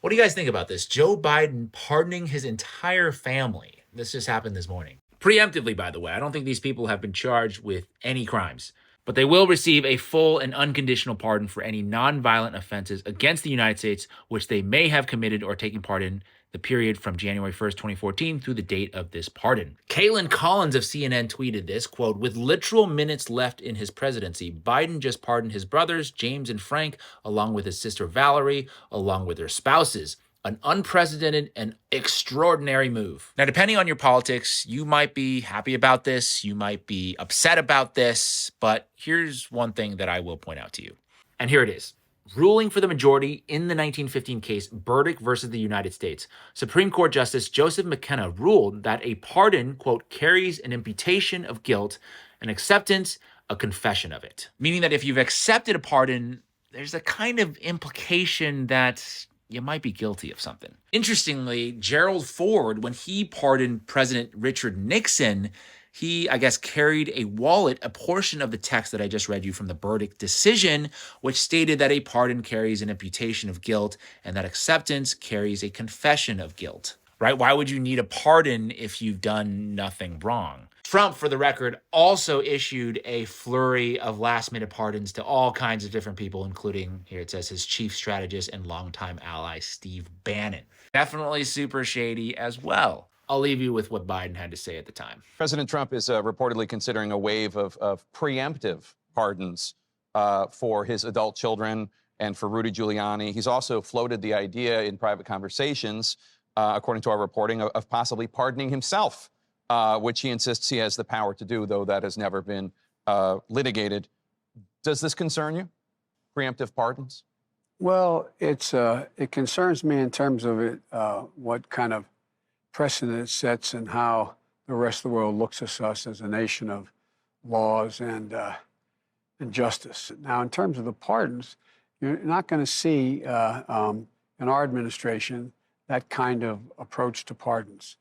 What do you guys think about this? Joe Biden pardoning his entire family. This just happened this morning. Preemptively, by the way. I don't think these people have been charged with any crimes, but they will receive a full and unconditional pardon for any nonviolent offenses against the United States which they may have committed or taken part in the period from January 1st, 2014 through the date of this pardon. Caitlin Collins of CNN tweeted this, quote, with literal minutes left in his presidency, Biden just pardoned his brothers, James and Frank, along with his sister Valerie, along with their spouses. An unprecedented and extraordinary move. Now, depending on your politics, you might be happy about this, you might be upset about this, but here's one thing that I will point out to you. And here it is. Ruling for the majority in the 1915 case, Burdick versus the United States, Supreme Court Justice Joseph McKenna ruled that a pardon, quote, carries an imputation of guilt, an acceptance, a confession of it. Meaning that if you've accepted a pardon, there's a kind of implication that you might be guilty of something. Interestingly, Gerald Ford, when he pardoned President Richard Nixon, he, I guess, carried a wallet, a portion of the text that I just read you from the Burdick decision, which stated that a pardon carries an imputation of guilt and that acceptance carries a confession of guilt, right? Why would you need a pardon if you've done nothing wrong? Trump, for the record, also issued a flurry of last-minute pardons to all kinds of different people, including, here it says, his chief strategist and longtime ally, Steve Bannon. Definitely super shady as well. I'll leave you with what Biden had to say at the time. President Trump is reportedly considering a wave of preemptive pardons for his adult children and for Rudy Giuliani. He's also floated the idea in private conversations, according to our reporting, of possibly pardoning himself, which he insists he has the power to do, though that has never been litigated. Does this concern you, preemptive pardons? Well, it concerns me in terms of what kind of precedent it sets and how the rest of the world looks at us as a nation of laws and justice. Now, in terms of the pardons, you're not going to see in our administration that kind of approach to pardons.